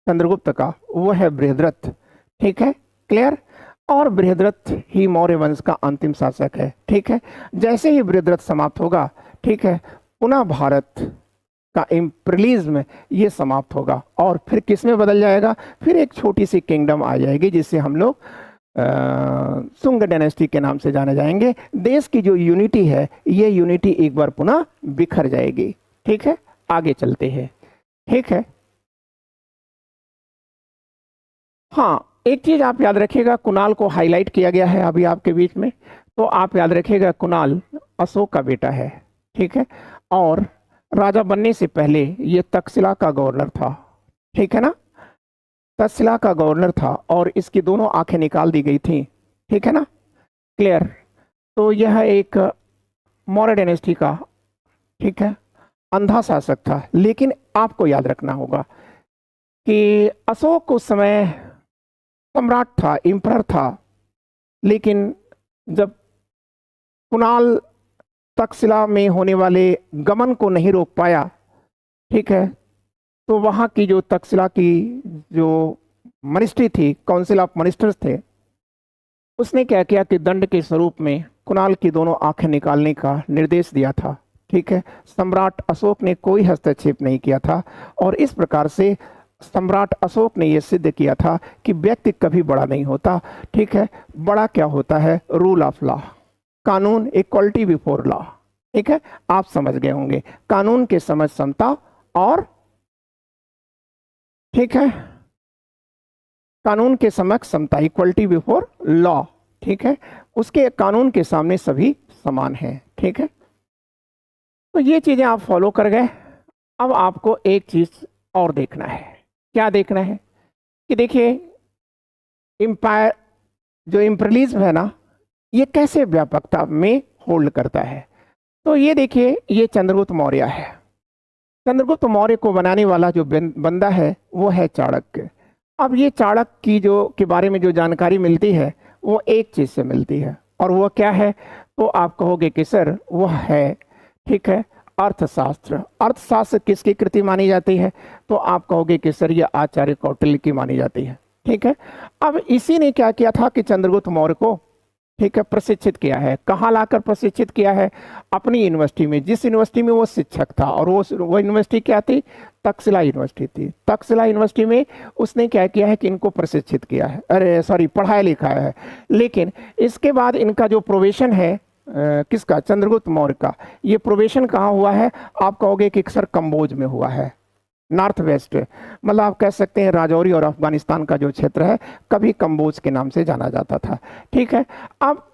Speaker 1: चंद्रगुप्त का वो है बृहद्रथ। ठीक है, क्लियर? और बृहद्रथ ही मौर्य वंश का अंतिम शासक है। ठीक है, जैसे ही बृहद्रथ समाप्त होगा, ठीक है, पुनः भारत का इम्पीरियलिज्म ये समाप्त होगा, और फिर किस में बदल जाएगा? फिर एक छोटी सी किंगडम आ जाएगी जिसे हम लोग सुंग डायनेस्टी के नाम से जाने जाएंगे। देश की जो यूनिटी है, ये यूनिटी एक बार पुनः बिखर जाएगी। ठीक है, आगे चलते हैं। ठीक है, हाँ, एक चीज आप याद रखिएगा, कुणाल को हाईलाइट किया गया है अभी आपके बीच में, तो आप याद रखिएगा कुणाल अशोक का बेटा है। ठीक है, और राजा बनने से पहले ये तक्षशिला का गवर्नर था। ठीक है ना, तक्षशिला का गवर्नर था, और इसकी दोनों आंखें निकाल दी गई थी। ठीक है ना, क्लियर? तो यह एक मौर्य डायनेस्टी का, ठीक है, अंधा शासक था। लेकिन आपको याद रखना होगा कि अशोक उस समय सम्राट था, एम्परर था, लेकिन जब कुणाल तक्षशिला में होने वाले गमन को नहीं रोक पाया, ठीक है, तो वहाँ की जो तक्षशिला की जो मिनिस्ट्री थी, काउंसिल ऑफ मिनिस्टर्स थे, उसने क्या किया कि दंड के स्वरूप में कुणाल की दोनों आंखें निकालने का निर्देश दिया था। ठीक है, सम्राट अशोक ने कोई हस्तक्षेप नहीं किया था, और इस प्रकार से सम्राट अशोक ने यह सिद्ध किया था कि व्यक्ति कभी बड़ा नहीं होता। ठीक है, बड़ा क्या होता है? रूल ऑफ लॉ, कानून, इक्वालिटी बिफोर लॉ। ठीक है, आप समझ गए होंगे, कानून के समझ समता, और ठीक है, कानून के समक्ष समता, इक्वालिटी बिफोर लॉ। ठीक है, उसके कानून के सामने सभी समान हैं। ठीक है, तो ये चीजें आप फॉलो कर गए। अब आपको एक चीज और देखना है। क्या देखना है? कि देखिए, एम्पायर, जो इम्पीरियलिज्म है ना, ये कैसे व्यापकता में होल्ड करता है। तो ये देखिए, ये चंद्रगुप्त मौर्य है। चंद्रगुप्त मौर्य को बनाने वाला जो बंदा है वो है चाणक्य। अब ये चाणक्य की जो के बारे में जो जानकारी मिलती है वो एक चीज से मिलती है, और वो क्या है? तो आप कहोगे कि सर वो है, ठीक है, अर्थशास्त्र। अर्थशास्त्र किसकी कृति मानी जाती है? तो आप कहोगे कि सर ये आचार्य कौटिल्य की मानी जाती है। ठीक है, अब इसी ने क्या किया था कि चंद्रगुप्त मौर्य को, ठीक है, प्रशिक्षित किया है। कहाँ लाकर प्रशिक्षित किया है? अपनी यूनिवर्सिटी में, जिस यूनिवर्सिटी में वो शिक्षक था, और वो यूनिवर्सिटी क्या थी? तक्षशिला यूनिवर्सिटी थी। तक्षशिला यूनिवर्सिटी में उसने क्या किया है कि इनको प्रशिक्षित किया है, अरे सॉरी पढ़ाया लिखाया है। लेकिन इसके बाद इनका जो प्रोवेशन है किसका, चंद्रगुप्त मौर्य का, ये प्रोवेशन कहाँ हुआ है, आप कहोगे कि सर कंबोज में हुआ है, नॉर्थ वेस्ट, मतलब आप कह सकते हैं राजौरी और अफगानिस्तान का जो क्षेत्र है कभी कंबोज के नाम से जाना जाता था। ठीक है, अब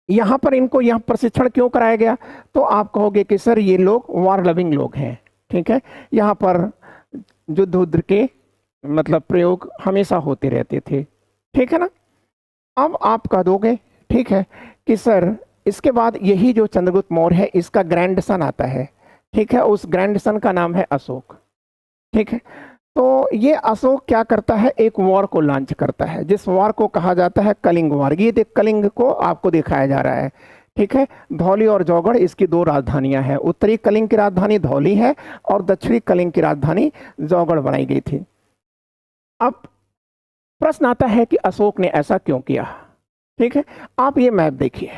Speaker 1: यहाँ पर इनको यहाँ प्रशिक्षण क्यों कराया गया, तो आप कहोगे कि सर ये लोग वार लविंग लोग हैं। ठीक है, यहाँ पर युद्ध उद्ध के मतलब प्रयोग हमेशा होते रहते थे। ठीक है ना, अब आप कह दोगे ठीक है कि सर इसके बाद यही जो चंद्रगुप्त मौर्य है इसका ग्रैंड सन आता है। ठीक है, उस ग्रैंड सन का नाम है अशोक। ठीक है, तो ये अशोक क्या करता है, एक वॉर को लॉन्च करता है, जिस वॉर को कहा जाता है कलिंग वॉर। ये देख कलिंग को आपको दिखाया जा रहा है। ठीक है, धौली और जौगढ़ इसकी दो राजधानियां हैं, उत्तरी कलिंग की राजधानी धौली है और दक्षिणी कलिंग की राजधानी जौगढ़ बनाई गई थी। अब प्रश्न आता है कि अशोक ने ऐसा क्यों किया। ठीक है, आप ये मैप देखिए,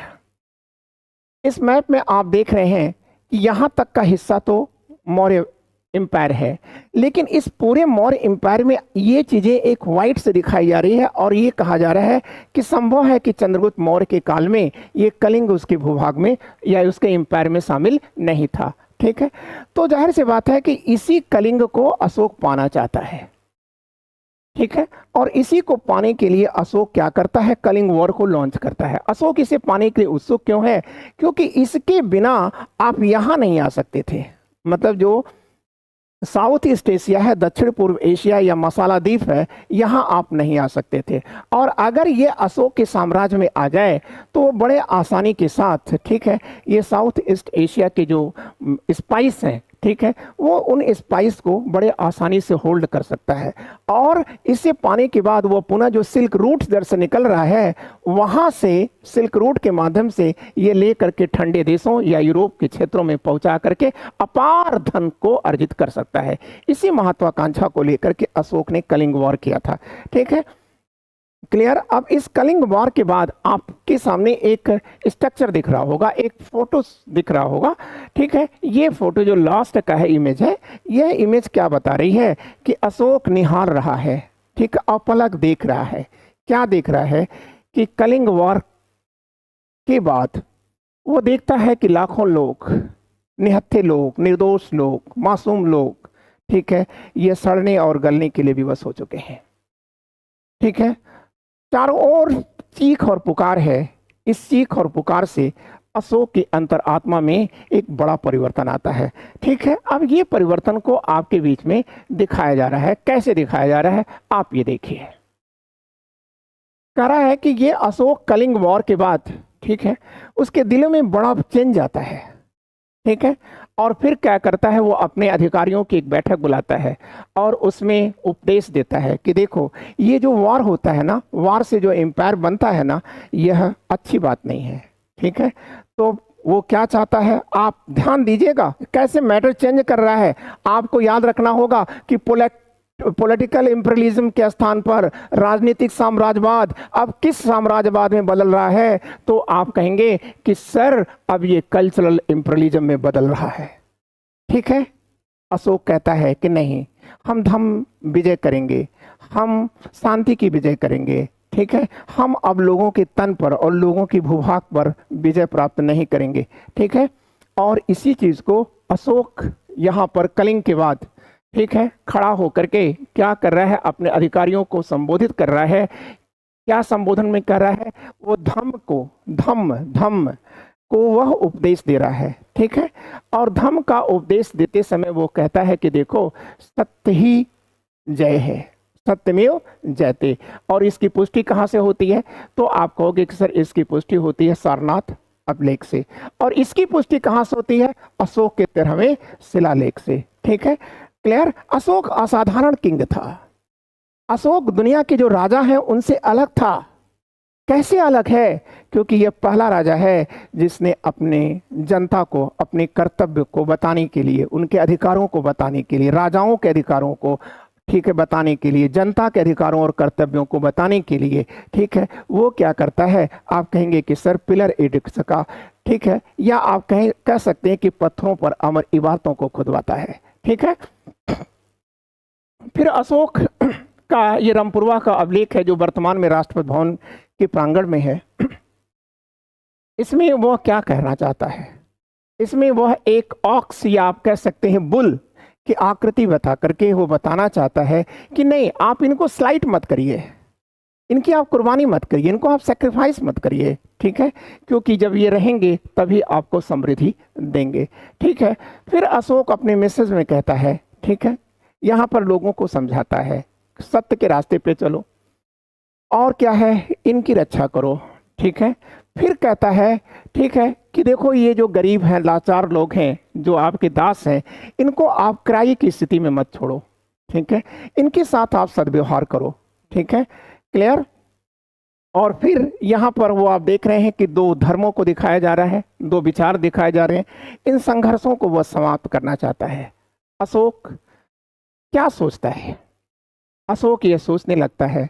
Speaker 1: इस मैप में आप देख रहे हैं कि यहां तक का हिस्सा तो मौर्य एम्पायर है, लेकिन इस पूरे मौर्य एम्पायर में ये चीजें एक वाइट से दिखाई जा रही है और ये कहा जा रहा है कि संभव है कि चंद्रगुप्त मौर्य के काल में ये कलिंग उसके भूभाग में या उसके एम्पायर में शामिल नहीं था। ठीक है, तो जाहिर सी बात है कि इसी कलिंग को अशोक पाना चाहता है। ठीक है, और इसी को पाने के लिए अशोक क्या करता है, कलिंग वॉर को लॉन्च करता है। अशोक इसे पाने के लिए उत्सुक क्यों है, क्योंकि इसके बिना आप यहां नहीं आ सकते थे। मतलब जो साउथ ईस्ट एशिया है, दक्षिण पूर्व एशिया या मसाला द्वीप है, यहाँ आप नहीं आ सकते थे। और अगर ये अशोक के साम्राज्य में आ जाए तो वो बड़े आसानी के साथ, ठीक है, ये साउथ ईस्ट एशिया के जो स्पाइस हैं, ठीक है, वो उन स्पाइस को बड़े आसानी से होल्ड कर सकता है। और इसे पाने के बाद वो पुनः जो सिल्क रूट दर से निकल रहा है, वहाँ से सिल्क रूट के माध्यम से ये ले करके ठंडे देशों या यूरोप के क्षेत्रों में पहुंचा करके अपार धन को अर्जित कर सकता है। इसी महत्वाकांक्षा को लेकर के अशोक ने कलिंग वॉर किया था। ठीक है, क्लियर। अब इस कलिंग वॉर के बाद आपके सामने एक स्ट्रक्चर दिख रहा होगा, एक फोटो दिख रहा होगा। ठीक है, ये फोटो जो लास्ट का है इमेज है, यह इमेज क्या बता रही है कि अशोक निहार रहा है, ठीक, अपलक देख रहा है। क्या देख रहा है कि कलिंग वॉर के बाद वो देखता है कि लाखों लोग, निहत्थे लोग, निर्दोष लोग, मासूम लोग, ठीक है, ये सड़ने और गलने के लिए विवश हो चुके हैं। ठीक है, चारों ओर चीख और पुकार है। इस चीख और पुकार से अशोक की अंतरात्मा में एक बड़ा परिवर्तन आता है। ठीक है, अब ये परिवर्तन को आपके बीच में दिखाया जा रहा है। कैसे दिखाया जा रहा है, आप ये देखिए। कह रहा है कि ये अशोक कलिंग वॉर के बाद, ठीक है, उसके दिल में बड़ा चेंज आता है। ठीक है, और फिर क्या करता है, वो अपने अधिकारियों की एक बैठक बुलाता है और उसमें उपदेश देता है कि देखो, ये जो वॉर होता है ना, वॉर से जो एम्पायर बनता है ना, यह अच्छी बात नहीं है। ठीक है, तो वो क्या चाहता है, आप ध्यान दीजिएगा कैसे मैटर चेंज कर रहा है। आपको याद रखना होगा कि पॉलिटिकल इंपीरियलिज्म के स्थान पर राजनीतिक साम्राज्यवाद अब किस साम्राज्यवाद में बदल रहा है, तो आप कहेंगे कि सर अब ये कल्चरल इंपीरियलिज्म में बदल रहा है। ठीक है, अशोक कहता है कि नहीं, हम धम्म विजय करेंगे, हम शांति की विजय करेंगे। ठीक है, हम अब लोगों के तन पर और लोगों की भूभाग पर विजय प्राप्त नहीं करेंगे। ठीक है, और इसी चीज को अशोक यहाँ पर कलिंग के बाद, ठीक है, खड़ा होकर के क्या कर रहा है, अपने अधिकारियों को संबोधित कर रहा है। क्या संबोधन में कर रहा है, वो धम्म को वह उपदेश दे रहा है। ठीक है, और धम्म का उपदेश देते समय वो कहता है कि देखो, सत्य ही जय है, सत्यमेव जयते। और इसकी पुष्टि कहाँ से होती है, तो आप कहोगे कि सर इसकी पुष्टि होती है सारनाथ अभिलेख से। और इसकी पुष्टि कहाँ से होती है, अशोक के 13वें शिलालेख से। ठीक है, क्लियर। अशोक असाधारण किंग था। अशोक दुनिया के जो राजा हैं उनसे अलग था। कैसे अलग है, क्योंकि यह पहला राजा है जिसने अपने जनता को अपने कर्तव्य को बताने के लिए, उनके अधिकारों को बताने के लिए, राजाओं के अधिकारों को, ठीक है, बताने के लिए, जनता के अधिकारों और कर्तव्यों को बताने के लिए, ठीक है, वो क्या करता है, आप कहेंगे कि सर पिलर एडिक्ट्स का, ठीक है, या आप कह सकते हैं कि पत्थरों पर अमर इबारतों को खुदवाता है। ठीक है, फिर अशोक का ये रामपुरवा का अभिलेख है जो वर्तमान में राष्ट्रपति भवन के प्रांगण में है। इसमें वह क्या कहना चाहता है, इसमें वह एक ऑक्स या आप कह सकते हैं बुल की आकृति बता करके वो बताना चाहता है कि नहीं, आप इनको स्लाइट मत करिए, इनकी आप कुर्बानी मत करिए, इनको आप सेक्रीफाइस मत करिए, ठीक है, क्योंकि जब ये रहेंगे तभी आपको समृद्धि देंगे, ठीक है। फिर अशोक अपने मैसेज में कहता है, ठीक है, यहाँ पर लोगों को समझाता है सत्य के रास्ते पे चलो और क्या है, इनकी रक्षा करो, ठीक है। फिर कहता है, ठीक है, कि देखो ये जो गरीब हैं, लाचार लोग हैं, जो आपके दास हैं, इनको आप किराए की स्थिति में मत छोड़ो, ठीक है, इनके साथ आप सद्व्यवहार करो, ठीक है, क्लियर। और फिर यहाँ पर वो आप देख रहे हैं कि दो धर्मों को दिखाया जा रहा है, दो विचार दिखाए जा रहे हैं, इन संघर्षों को वह समाप्त करना चाहता है। अशोक क्या सोचता है, अशोक ये सोचने लगता है,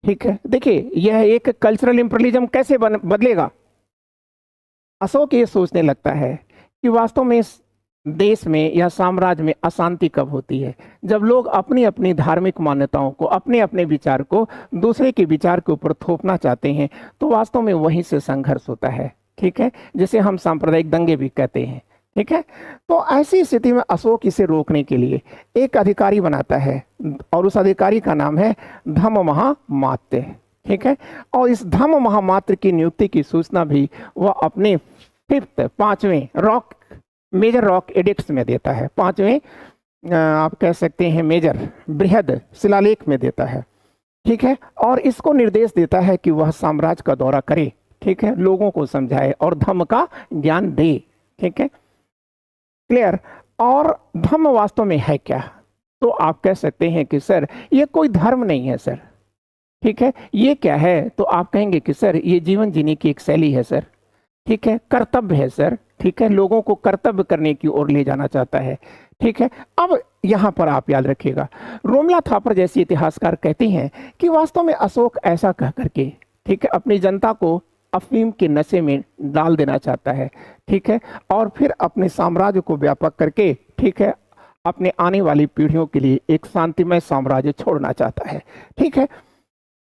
Speaker 1: ठीक है, देखिए यह एक कल्चरल इंपीरियलिज्म कैसे बदलेगा। अशोक ये सोचने लगता है कि वास्तव में इस देश में या साम्राज्य में अशांति कब होती है, जब लोग अपनी अपनी धार्मिक मान्यताओं को, अपने अपने विचार को दूसरे के विचार के ऊपर थोपना चाहते हैं, तो वास्तव में वहीं से संघर्ष होता है, ठीक है, जिसे हम सांप्रदायिक दंगे भी कहते हैं, ठीक है। तो ऐसी स्थिति में अशोक इसे रोकने के लिए एक अधिकारी बनाता है और उस अधिकारी का नाम है धम्म महामात्र, ठीक है। और इस धम्म महामात्र की नियुक्ति की सूचना भी वह अपने पांचवें रॉक मेजर रॉक एडिक्ट्स में देता है, पांचवें आप कह सकते हैं मेजर बृहद शिलालेख में देता है, ठीक है। और इसको निर्देश देता है कि वह साम्राज्य का दौरा करे, ठीक है, लोगों को समझाए और धम्म का ज्ञान दे, ठीक है, क्लियर। और धम्म वास्तव में है क्या, तो आप कह सकते हैं कि सर ये कोई धर्म नहीं है सर, ठीक है, ये क्या है, तो आप कहेंगे कि सर ये जीवन जीने की एक शैली है सर, ठीक है, कर्तव्य है सर, ठीक है, लोगों को कर्तव्य करने की ओर ले जाना चाहता है, ठीक है। अब यहाँ पर आप याद रखिएगा, रोमला थापर जैसे इतिहासकार कहते हैं कि वास्तव में अशोक ऐसा कह करके, ठीक है, अपनी जनता को अफीम के नशे में डाल देना चाहता है, ठीक है, और फिर अपने साम्राज्य को व्यापक करके, ठीक है, अपने आने वाली पीढ़ियों के लिए एक शांतिमय साम्राज्य छोड़ना चाहता है, ठीक है।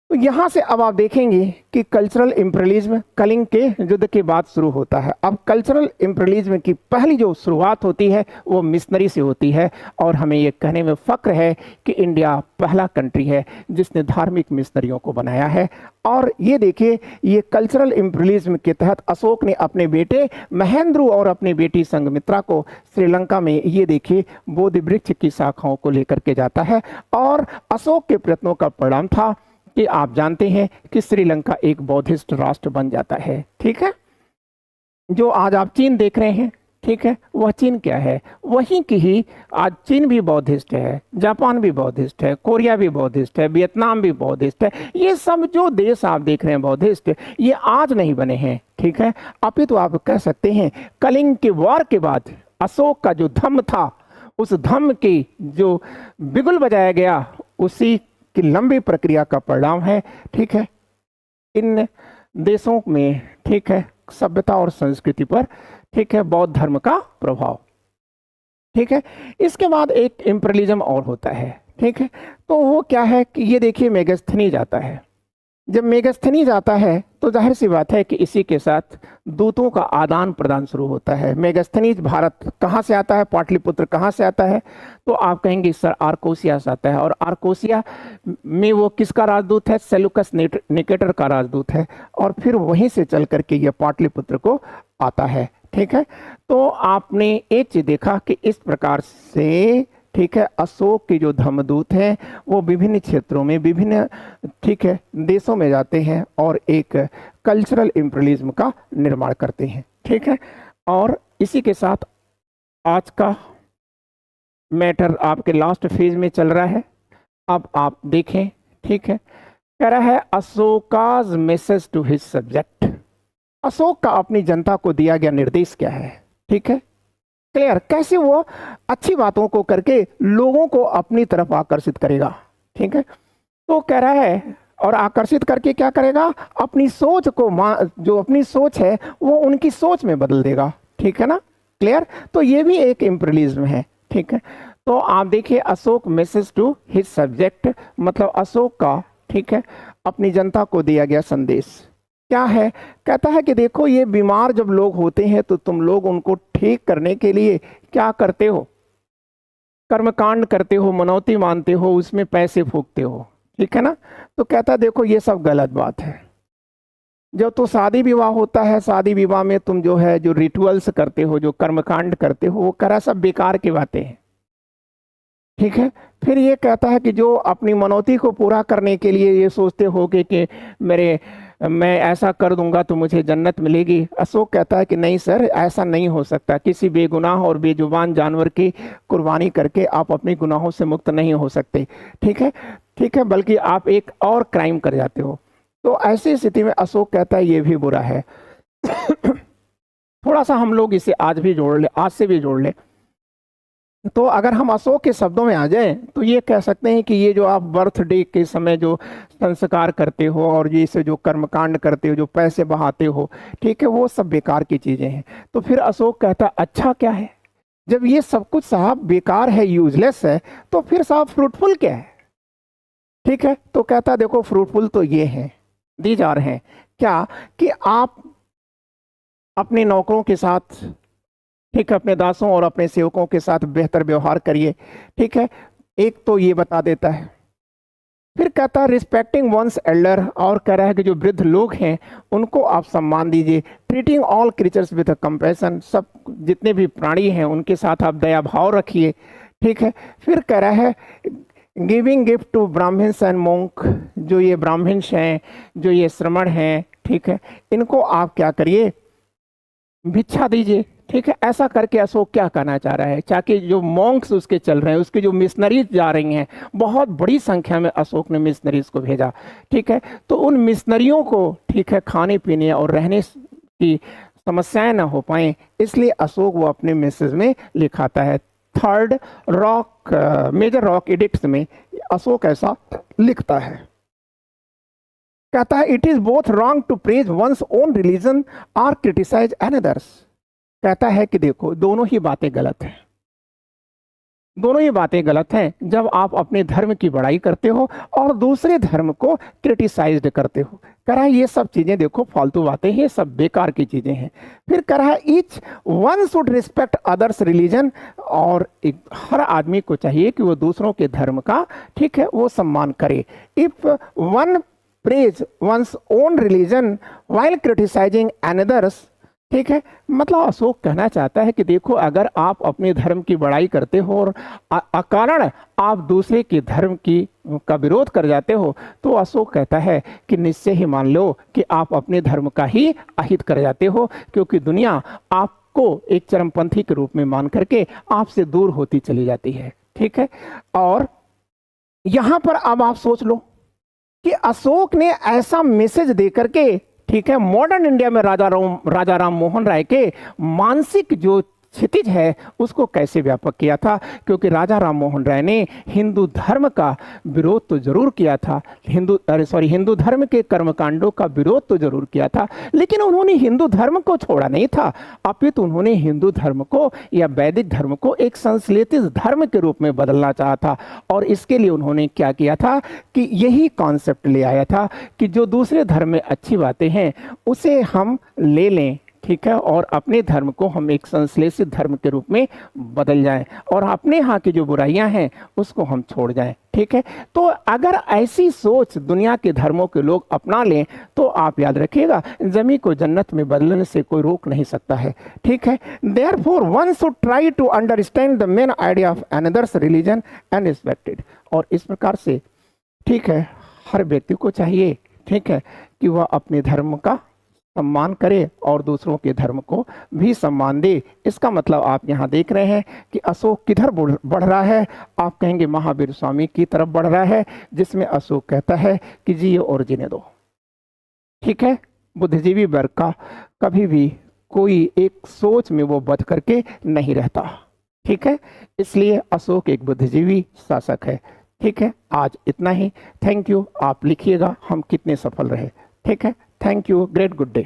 Speaker 1: तो यहाँ से अब आप देखेंगे कि कल्चरल इंपीरियलिज्म कलिंग के युद्ध के बाद शुरू होता है। अब कल्चरल इंपीरियलिज्म की पहली जो शुरुआत होती है वो मिशनरी से होती है, और हमें ये कहने में फक्र है कि इंडिया पहला कंट्री है जिसने धार्मिक मिशनरियों को बनाया है। और ये देखिए, ये कल्चरल इंपीरियलिज्म के तहत अशोक ने अपने बेटे महेंद्र और अपनी बेटी संघमित्रा को श्रीलंका में, ये देखिए, बोधि वृक्ष की शाखाओं को लेकर के जाता है। और अशोक के प्रयत्नों का परिणाम था कि आप जानते हैं कि श्रीलंका एक बौद्धिस्ट राष्ट्र बन जाता है, ठीक है। जो आज आप चीन देख रहे हैं, ठीक है, वह चीन क्या है, वहीं की ही आज चीन भी बौद्धिस्ट है, जापान भी बौद्धिस्ट है, कोरिया भी बौद्धिस्ट है, वियतनाम भी बौद्धिस्ट है। ये सब जो देश आप देख रहे हैं बौद्धिस्ट, ये आज नहीं बने हैं, ठीक है, अपितु आप कह सकते हैं कलिंग के वॉर के बाद अशोक का जो धम्म था, उस धम्म की जो बिगुल बजाया गया, उसी की लंबी प्रक्रिया का परिणाम है, ठीक है, इन देशों में, ठीक है, सभ्यता और संस्कृति पर, ठीक है, बौद्ध धर्म का प्रभाव, ठीक है। इसके बाद एक इंपीरियलिज्म और होता है, ठीक है, तो वो क्या है कि ये देखिए मेगास्थनीज आता है। जब मेगास्थनीज आता है तो जाहिर सी बात है कि इसी के साथ दूतों का आदान प्रदान शुरू होता है। मेगास्थनीज भारत कहाँ से आता है, पाटलिपुत्र कहाँ से आता है, तो आप कहेंगे सर आर्कोसिया से आता है। और आर्कोसिया में वो किसका राजदूत है, सेलुकस निकेटर का राजदूत है, और फिर वहीं से चल करके ये पाटलिपुत्र को आता है, ठीक है। तो आपने एक चीज देखा कि इस प्रकार से, ठीक है, अशोक के जो धर्मदूत हैं वो विभिन्न क्षेत्रों में, विभिन्न, ठीक है, देशों में जाते हैं और एक कल्चरल इंपीरियलिज्म का निर्माण करते हैं, ठीक है। और इसी के साथ आज का मैटर आपके लास्ट फेज में चल रहा है। अब आप देखें, ठीक है, कह रहा है Ashoka's message to his subject. Ashoka का अपनी जनता को दिया गया निर्देश क्या है, ठीक है, क्लियर, कैसे वो अच्छी बातों को करके लोगों को अपनी तरफ आकर्षित करेगा, ठीक है। तो कह रहा है, और आकर्षित करके क्या करेगा, अपनी सोच को, जो अपनी सोच है वो उनकी सोच में बदल देगा, ठीक है ना, क्लियर। तो ये भी एक इंपीरियलिज्म है, ठीक है। तो आप देखिए Ashoka message to his subject, मतलब अशोक का, ठीक है, अपनी जनता को दिया गया संदेश क्या है? कहता है कि देखो ये बीमार जब लोग होते हैं तो तुम लोग उनको ठीक करने के लिए क्या करते हो? कर्मकांड करते हो, मनौती मानते हो, उसमें पैसे फूकते हो, ठीक है ना? तो कहता है देखो ये सब गलत बात है। जब तो शादी विवाह होता है, शादी विवाह में तुम जो है जो रिचुअल्स करते हो, जो कर्मकांड करते हो, वो करा सब बेकार की बातें हैं, ठीक है। फिर ये कहता है कि जो अपनी मनौती को पूरा करने के लिए ये सोचते हो कि मैं ऐसा कर दूंगा तो मुझे जन्नत मिलेगी। अशोक कहता है कि नहीं सर, ऐसा नहीं हो सकता। किसी बेगुनाह और बेजुबान जानवर की कुर्बानी करके आप अपने गुनाहों से मुक्त नहीं हो सकते, ठीक है, ठीक है, बल्कि आप एक और क्राइम कर जाते हो। तो ऐसी स्थिति में अशोक कहता है ये भी बुरा है। थोड़ा सा हम लोग इसे आज भी जोड़ ले, आज से भी जोड़ ले। तो अगर हम अशोक के शब्दों में आ जाएं तो ये कह सकते हैं कि ये जो आप बर्थडे के समय जो संस्कार करते हो और ये से जो कर्मकांड करते हो, जो पैसे बहाते हो, ठीक है, वो सब बेकार की चीजें हैं। तो फिर अशोक कहता अच्छा क्या है? जब ये सब कुछ साहब बेकार है, यूजलेस है, तो फिर साहब फ्रूटफुल क्या है? ठीक है, तो कहता देखो फ्रूटफुल तो ये है, दी जा रहे हैं क्या कि आप अपने नौकरों के साथ, ठीक है, अपने दासों और अपने सेवकों के साथ बेहतर व्यवहार करिए, ठीक है, एक तो ये बता देता है। फिर कहता है रिस्पेक्टिंग वंस एल्डर, और कह रहा है कि जो वृद्ध लोग हैं उनको आप सम्मान दीजिए। Treating all creatures with compassion, सब जितने भी प्राणी हैं उनके साथ आप दया भाव रखिए, ठीक है। फिर कह रहा है giving gift to Brahmins and monk, जो ये ब्राह्मण्स हैं, जो ये श्रमण हैं, ठीक है, इनको आप क्या करिए, भिक्षा दीजिए, ठीक है। ऐसा करके अशोक क्या कहना चाह रहा है? ताकि जो मॉन्क्स उसके चल रहे हैं, उसकी जो मिशनरीज जा रही हैं, बहुत बड़ी संख्या में अशोक ने मिशनरीज को भेजा, ठीक है। तो उन मिशनरियों को, ठीक है, खाने पीने और रहने की समस्याएं ना हो पाए, इसलिए अशोक वो अपने मैसेज में लिखाता है। Third rock, major rock edicts में अशोक ऐसा लिखता है, कहता है it is both wrong to praise one's own religion और क्रिटिसाइज अनदर्स। कहता है कि देखो दोनों ही बातें गलत हैं, दोनों ही बातें गलत हैं। जब आप अपने धर्म की बड़ाई करते हो और दूसरे धर्म को क्रिटिसाइज्ड करते हो, कह रहा है ये सब चीजें देखो फालतू बातें हैं, सब बेकार की चीजें हैं। फिर कह रहा है each one should respect others religion, और हर आदमी को चाहिए कि वो दूसरों के धर्म का, ठीक है, वो सम्मान करे। If one praise one's own religion while criticising others, ठीक है, मतलब अशोक कहना चाहता है कि देखो अगर आप अपने धर्म की बड़ाई करते हो और अकारण आप दूसरे के धर्म का विरोध कर जाते हो, तो अशोक कहता है कि निश्चय ही मान लो कि आप अपने धर्म का ही अहित कर जाते हो, क्योंकि दुनिया आपको एक चरमपंथी के रूप में मान करके आपसे दूर होती चली जाती है, ठीक है। और यहां पर अब आप सोच लो कि अशोक ने ऐसा मैसेज दे करके, ठीक है, मॉडर्न इंडिया में राजा राम मोहन राय के मानसिक जो क्षितिज है उसको कैसे व्यापक किया था। क्योंकि राजा राम मोहन राय ने हिंदू धर्म का विरोध तो जरूर किया था, हिंदू धर्म के कर्मकांडों का विरोध तो जरूर किया था, लेकिन उन्होंने हिंदू धर्म को छोड़ा नहीं था, अपितु उन्होंने हिंदू धर्म को या वैदिक धर्म को एक संश्लेषित धर्म के रूप में बदलना चाहा था। और इसके लिए उन्होंने क्या किया था कि यही कॉन्सेप्ट ले आया था कि जो दूसरे धर्म में अच्छी बातें हैं उसे हम ले लें, ठीक है, और अपने धर्म को हम एक संश्लेषित धर्म के रूप में बदल जाएं और अपने यहाँ की जो बुराइयां हैं उसको हम छोड़ जाएं, ठीक है। तो अगर ऐसी सोच दुनिया के धर्मों के लोग अपना लें तो आप याद रखिएगा जमी को जन्नत में बदलने से कोई रोक नहीं सकता है, ठीक है। Therefore one should try to understand the main idea of others religion and respected. और इस प्रकार से, ठीक है, हर व्यक्ति को चाहिए, ठीक है, कि वह अपने धर्म का सम्मान करे और दूसरों के धर्म को भी सम्मान दे। इसका मतलब आप यहाँ देख रहे हैं कि अशोक किधर बढ़ रहा है? आप कहेंगे महावीर स्वामी की तरफ बढ़ रहा है, जिसमें अशोक कहता है कि जिए और जीने दो, ठीक है। बुद्धिजीवी वर्ग का कभी भी कोई एक सोच में वो बध करके नहीं रहता, ठीक है। इसलिए अशोक एक बुद्धिजीवी शासक है, ठीक है। आज इतना ही, थैंक यू। आप लिखिएगा हम कितने सफल रहे, ठीक है। Thank you, great good day.